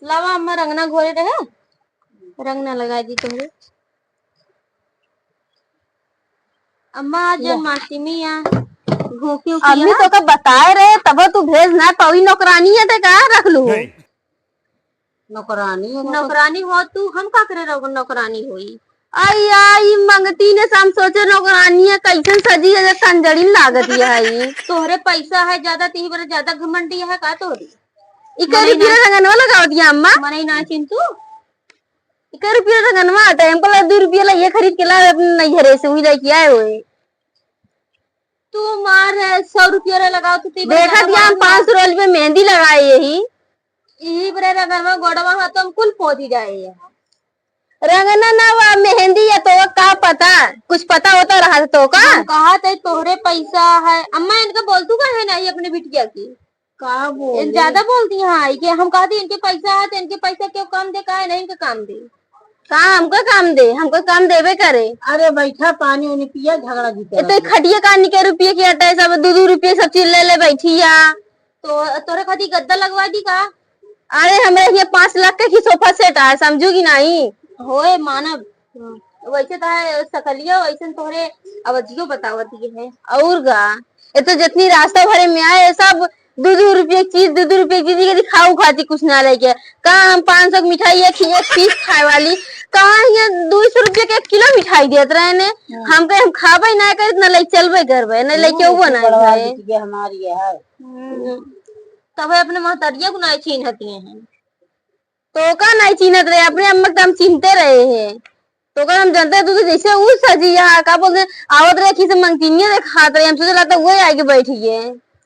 लावा अम्मा रंगना घोरे रहे, रंग ना लगा दी तुमने। अम्मा आज जन्माष्टमी है, अम्मी तो का बताए रहे तब तू भेज ना पावी नौकरानी है ते का रख लू नौकरानी हो तू, हम का करे रहो नौकरानी होई। आई आई मंगती ने हम सोचे नौकरानी है कैसन सजी है कंजड़ी लागत है तोहरे पैसा है ज्यादा, ती बरे ज्यादा घमंडी है का तोहरी। इके रुपया रंगनवा लगाओ दिया अम्मा, मने ना चिंतु इके रुपया रंगनवा आटा हमको ला 2 रुपया ला ये खरीद के ला अपने नैहरे से हुई लेके आए हुए। तू मार 100 रुपया लगाओ तो ती देखा दिया हम 500 रोज में मेहंदी लगाए यही बरे रंगनवा गोड़वा हाथ तो हम कुल पोती जाए है। रंगना ना वा मेहंदी है तो का पता, कुछ पता होता रहा तो का कहा थे तोहरे पैसा है। अम्मा इनका बोलतू का है नहीं अपने बिटिया की का बोल ज्यादा बोलती है कि हम कहते इनके पैसा है तो इनके पैसा क्यों काम दे, का है नहीं इनका काम दे का हमको काम दे, हमको काम देवे करे। अरे बैठा पानी उन्हें पिया झगड़ा जीता तो खटिया कानी के रुपये की हटाए सब 2-2 रुपये सब चीज ले ले बैठी या तो तोरे खाती गद्दा लगवा दी का। अरे हमें ये 5 लाख का की सोफा सेट है समझूगी नहीं होए मानव वैसे तो है सकलिया वैसे तोहरे अवधियो बतावती है। और गा ये तो जितनी रास्ता भरे में आए सब 2-2 रुपये चीज 2-2 रुपये चीज के खाऊ खाती कुछ ना लेके कहा हम 500 की मिठाई एक पीस खाए वाली कहा ये 200 रुपये के 1 किलो मिठाई देते रहे ने हम कहे हम खाबे ना करे ना ले चलबे करबे ना लेके वो ना ये हमारी है तब अपने महतरिया को नहीं छीन हती हैं तो का नहीं चिन्हत रहे अपने अम्मा तो हम चिन्हते रहे हैं तो का हम जानते हैं तू तो जैसे उस सजिया का बोलते आवत रहे किसी मंगतीनिया दे खात रहे हम सोचे लगता वही आके बैठी है।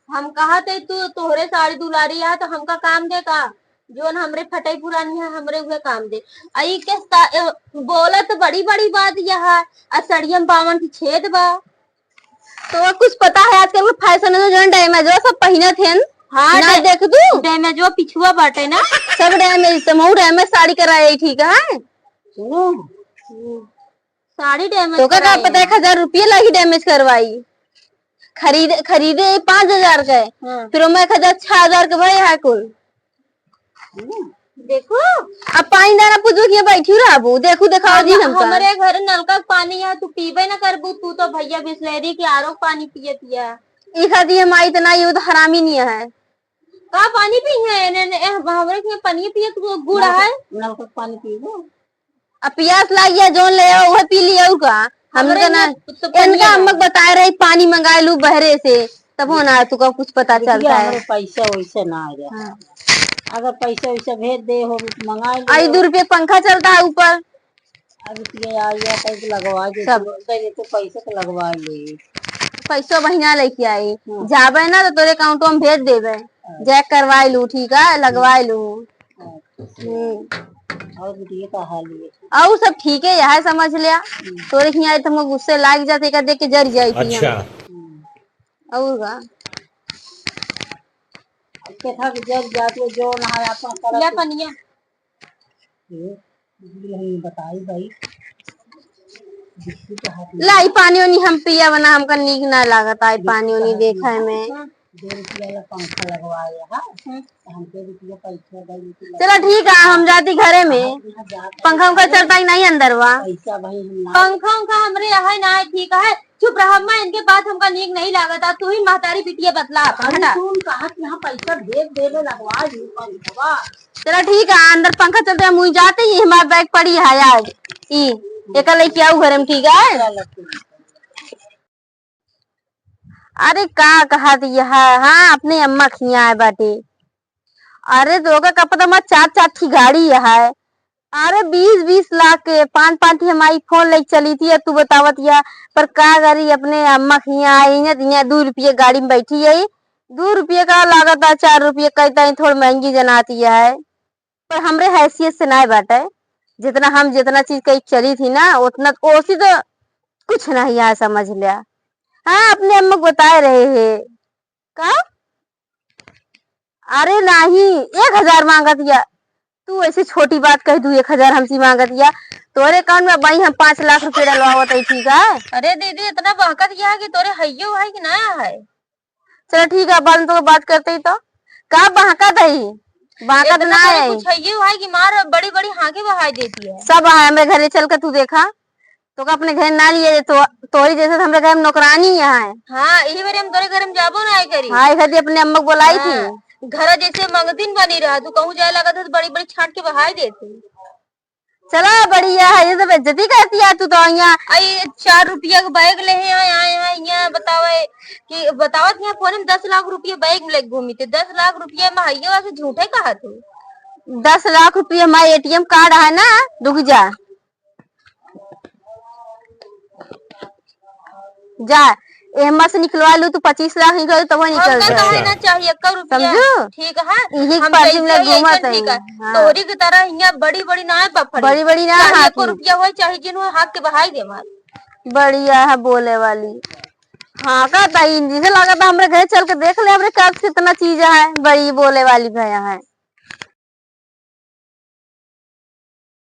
हम कहा थे तू तोहरे साड़ी दुलारी है तो हमका काम दे का जो हमरे फटाई पुरानी है हमरे हुए काम दे आई के बोला तो बड़ी बड़ी बात यह है सड़ियम पावन की छेद बा तो कुछ पता है आजकल फैशन है जो डैमेज सब पहने थे हाँ ना देख तू डैमेज वो पिछुआ बाटे ना सब डैमेज समूह डैमेज साड़ी कराई ठीक है साड़ी डैमेज तो का पता 1000 रुपये लगी डैमेज करवाई खरीदे 5000 का फिर मैं 6000 का भाई है कुल देखो अब पानी दाना पूछो कि बैठी रहबू देखू दिखाओ जी हमारे घर नलका पानी है तू पीबे ना करबू तू तो भैया बिस्लेरी के आरो पानी पियतिया इखादी हमारी इतना ये तो हरामी नहीं है का पानी पी है हमारे के पानी पिए तो गुड़ है नलका पानी पीबो अब प्यास लागी है जोन ले वह पी लिया का हमरे ना इनका अम्मक बताए रही पानी मंगाए लू बहरे से तब हो ना तुका कुछ पता चलता है पैसा वैसे ना आ गया अगर पैसा वैसा भेज दे हो मंगा आई 2 रुपये पंखा चलता है ऊपर अभी आ गया तो लगवा दे सब तो पैसे तो लगवा ले पैसों महीना लेके आई जाबे ना तो तोरे अकाउंट में भेज देवे जैक करवाई लू ठीक है लगवाई लू और बिटिया का हाल है और सब ठीक है यह समझ लिया तोरे ही आए तुमको गुस्से लाग जाते का देख के जर जाई थी अच्छा और का के था कि जब जाते जो नहा अपन कर ले पनिया बताई भाई लाई पानी उनी हम पिया बना हमका नीक ना लागत आई पानी उनी देखा में 2 रुपया का पंखा लगवाया है हमके रुपया पैसा दे चलो ठीक है हम जाती घरे में पंखा उनका चलता ही नहीं अंदर वा पैसा भाई पंखा उनका हमरे यहाँ ना ठीक है चुप रहा मैं इनके बात हमका नीक नहीं लागता तू ही महतारी बिटिया बतला हटा तुम कहा कि यहाँ पैसा भेज देवे लगवा दी पंखा चलो ठीक है अंदर पंखा चलते हैं मुझे जाते ही हमारा बैग पड़ी है आज एक लेके आओ घर में ठीक है अरे का कहा दिया है हाँ अपने अम्मा खिया है बाटे अरे दोगा का पता मत 4 की गाड़ी है अरे 20-20 लाख के 5 हमारी फोन ले चली थी तू बतावत या पर का गाड़ी अपने अम्मा खिया आई है 2 रुपये गाड़ी में बैठी है 2 रुपये का लागत है 4 रुपये कहता थोड़ी महंगी जनाती है पर हमरे हैसियत से ना बाटे जितना चीज कहीं चली थी ना उतना ओसी तो कुछ नहीं यहाँ समझ लिया हाँ अपने अम्मा बताए रहे हैं का अरे नहीं 1000 मांगा दिया तू ऐसे छोटी बात कह दू 1000 हमसे मांगा दिया तोरे अकाउंट में भाई हम 5 लाख रुपए डलवावत है ठीक है अरे दीदी इतना बहकत किया है कि तोरे हैयो है कि नया है चलो ठीक है बाद में तो बात करते ही तो का बहकत है बाकत इतना ना बड़े है, कुछ है ये है कि मार बड़ी बड़ी हाके बहाई देती है। सब है हमारे घरे चल के तू देखा, तो का अपने घर ना लिए तो तोरी जैसे तो हमारे घर में नौकरानी यहाँ है। हाँ यही बार हम तोरे घर में जाबो ना आए करी। हाँ खाती अपने अम्मा को बुलाई थी। घर जैसे मंगतीन बनी रहा, तू कहूँ जाए लगा था तो बड़ी बड़ी छाट के बहाई देती। चला बढ़िया है, ये तो बेइज्जती करती है तू तो यहाँ। आई 4 रुपया का बैग ले यहाँ बतावे कि बतावत यहाँ फोन में 10 लाख रुपया बैग में लेके घूमी थे। 10 लाख रुपया में हइया वैसे झूठे कहा तू। 10 लाख रुपया हमारे एटीएम कार्ड है ना, रुक जा जा एमा से निकलवा लू, तू 25 लाख निकल तब निकल हमका जाए। कहे ना चाहिए 1 रुपया, समझू? ठीक है। यही हम पार्टी में जैसे घूमत ऐसे है। ठीक है, हाँ। तोहरी की तरह यहाँ बड़ी बड़ी ना है पफड़ी, बड़ी बड़ी ना चाहे 1 हाथी, रुपया हो चाहे जिन हो हाथ के बहाई दे मार। बढ़िया है बोले वाली। हाँ का ताई जिसे लगा था हमारे घर चल के देख ले, हमारे घर कितना चीज है, बड़ी बोले वाली भैया है।